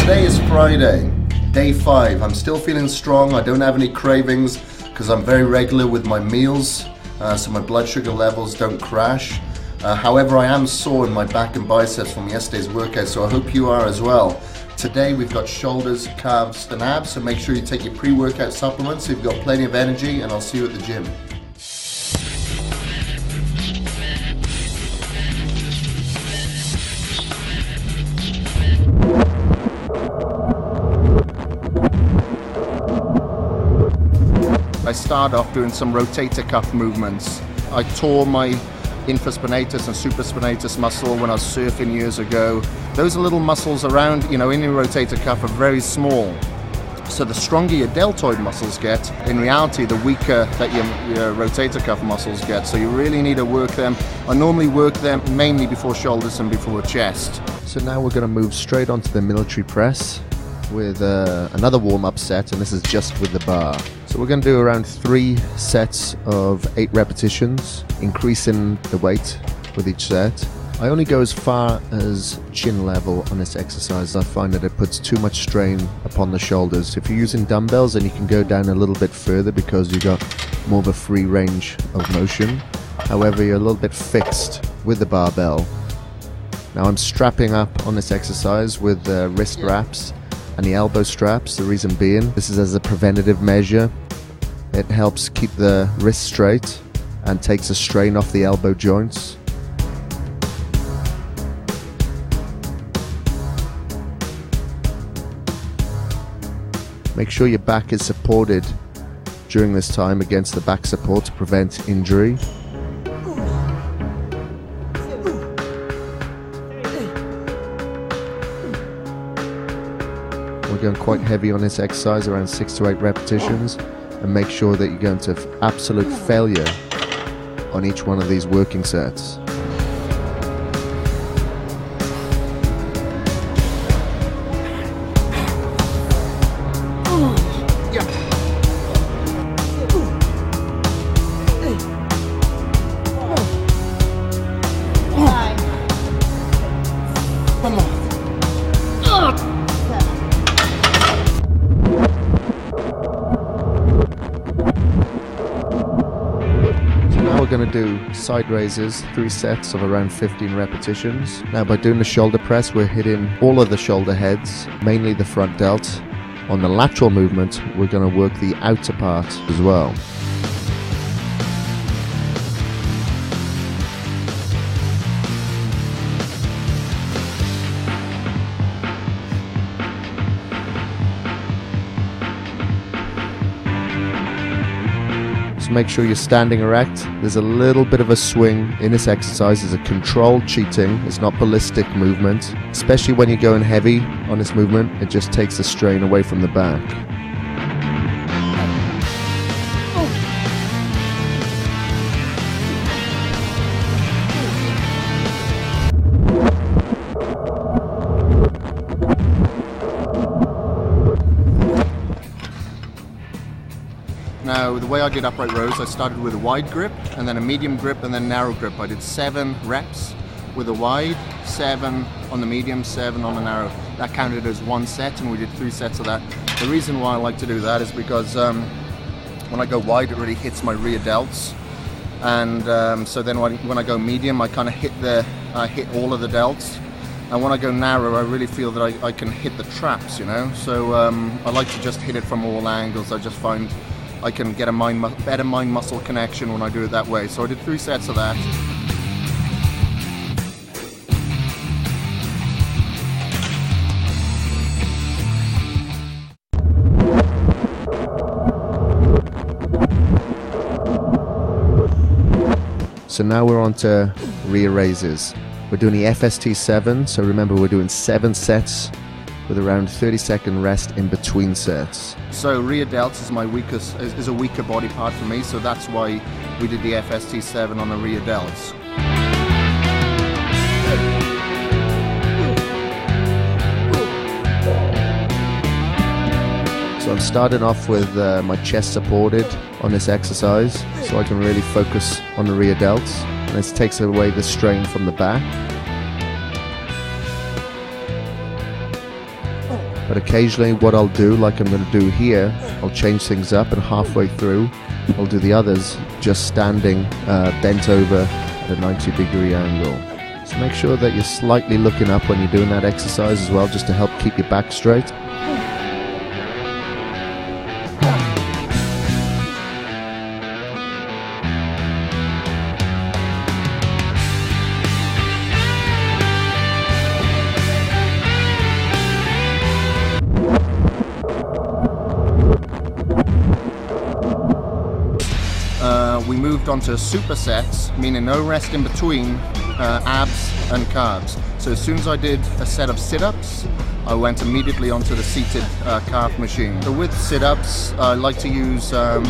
Today is Friday, day 5. I'm still feeling strong. I don't have any cravings because I'm very regular with my meals, so my blood sugar levels don't crash. However, I am sore in my back and biceps from yesterday's workout, so I hope you are as well. Today we've got shoulders, calves and abs, so make sure you take your pre-workout supplements so you've got plenty of energy, and I'll see you at the gym. I started off doing some rotator cuff movements. I tore my infraspinatus and supraspinatus muscle when I was surfing years ago. Those little muscles around, in your rotator cuff are very small. So the stronger your deltoid muscles get, in reality, the weaker that your rotator cuff muscles get. So you really need to work them. I normally work them mainly before shoulders and before chest. So now we're going to move straight onto the military press with another warm-up set, and this is just with the bar. So we're going to do around 3 sets of 8 repetitions, increasing the weight with each set. I only go as far as chin level on this exercise. I find that it puts too much strain upon the shoulders. If you're using dumbbells, then you can go down a little bit further because you've got more of a free range of motion. However, you're a little bit fixed with the barbell. Now I'm strapping up on this exercise with wrist wraps and the elbow straps. The reason being, this is as a preventative measure. It helps keep the wrist straight and takes a strain off the elbow joints. Make sure your back is supported during this time against the back support to prevent injury. We're going quite heavy on this exercise, around 6 to 8 repetitions, and make sure that you're going to absolute failure on each one of these working sets. We're going to do side raises, 3 sets of around 15 repetitions. Now by doing the shoulder press, we're hitting all of the shoulder heads, mainly the front delt. On the lateral movement, we're going to work the outer part as well. So make sure you're standing erect. There's a little bit of a swing in this exercise. It's a controlled cheating. It's not ballistic movement. Especially when you're going heavy on this movement, it just takes the strain away from the back. Now, the way I did upright rows, I started with a wide grip, and then a medium grip, and then narrow grip. I did 7 reps with a wide, 7 on the medium, 7 on the narrow. That counted as 1 set, and we did 3 sets of that. The reason why I like to do that is because when I go wide, it really hits my rear delts. And so then when I go medium, I kind of hit all of the delts. And when I go narrow, I really feel that I can hit the traps, So I like to just hit it from all angles. I just find I can get a better mind-muscle connection when I do it that way. So I did 3 sets of that. So now we're on to rear raises. We're doing the FST7, so remember we're doing 7 sets with around 30-second rest in between sets. So rear delts is a weaker body part for me, so that's why we did the FST7 on the rear delts. So I'm starting off with my chest supported on this exercise, so I can really focus on the rear delts, and this takes away the strain from the back. But occasionally what I'll do, like I'm going to do here, I'll change things up, and halfway through I'll do the others just standing bent over at a 90-degree angle. So make sure that you're slightly looking up when you're doing that exercise as well, just to help keep your back straight. We moved on to supersets, meaning no rest in between abs and calves. So as soon as I did a set of sit-ups, I went immediately onto the seated calf machine. So with sit-ups, I like to use a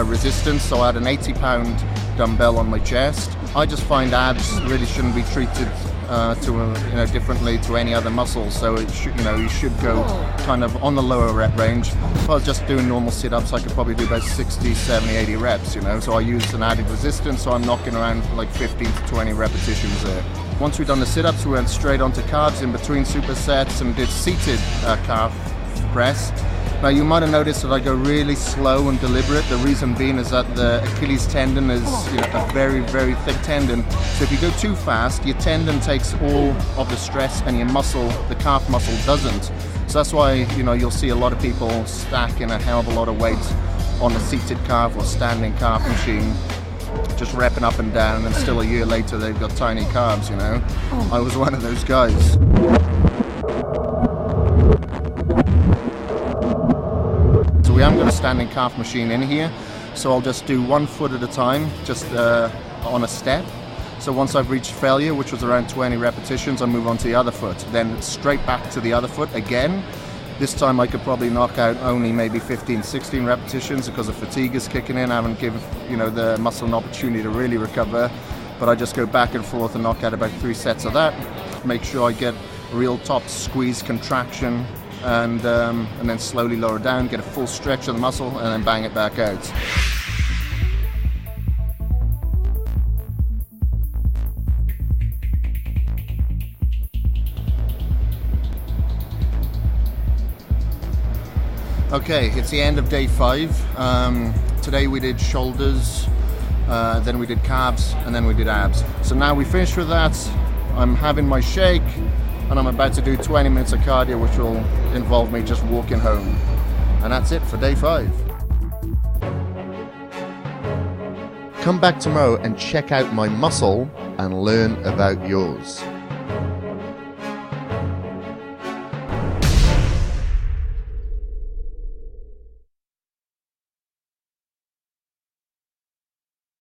resistance, so I had an 80-pound dumbbell on my chest. I just find abs really shouldn't be treated differently to any other muscle, so it should, you should go kind of on the lower rep range. If I was just doing normal sit-ups, I could probably do about 60, 70, 80 reps, so I use an added resistance, so I'm knocking around like 15 to 20 repetitions there. Once we've done the sit-ups, we went straight onto calves in between supersets and did seated calf press. Now you might have noticed that I go really slow and deliberate. The reason being is that the Achilles tendon is a very, very thick tendon. So if you go too fast, your tendon takes all of the stress and your muscle, the calf muscle, doesn't. So that's why you'll see a lot of people stacking a hell of a lot of weight on a seated calf or standing calf machine, just repping up and down, and still a year later they've got tiny calves. I was one of those guys. We haven't got a standing calf machine in here, so I'll just do 1 foot at a time, just on a step. So once I've reached failure, which was around 20 repetitions, I move on to the other foot, then straight back to the other foot again. This time I could probably knock out only maybe 15, 16 repetitions because the fatigue is kicking in. I haven't given the muscle an opportunity to really recover, but I just go back and forth and knock out about 3 sets of that. Make sure I get real top squeeze contraction, and then slowly lower down, get a full stretch of the muscle, and then bang it back out. Okay, it's the end of day 5. Today we did shoulders, then we did calves, and then we did abs. So now we finished with that. I'm having my shake, and I'm about to do 20 minutes of cardio, which will involve me just walking home. And that's it for day 5. Come back tomorrow and check out my muscle and learn about yours.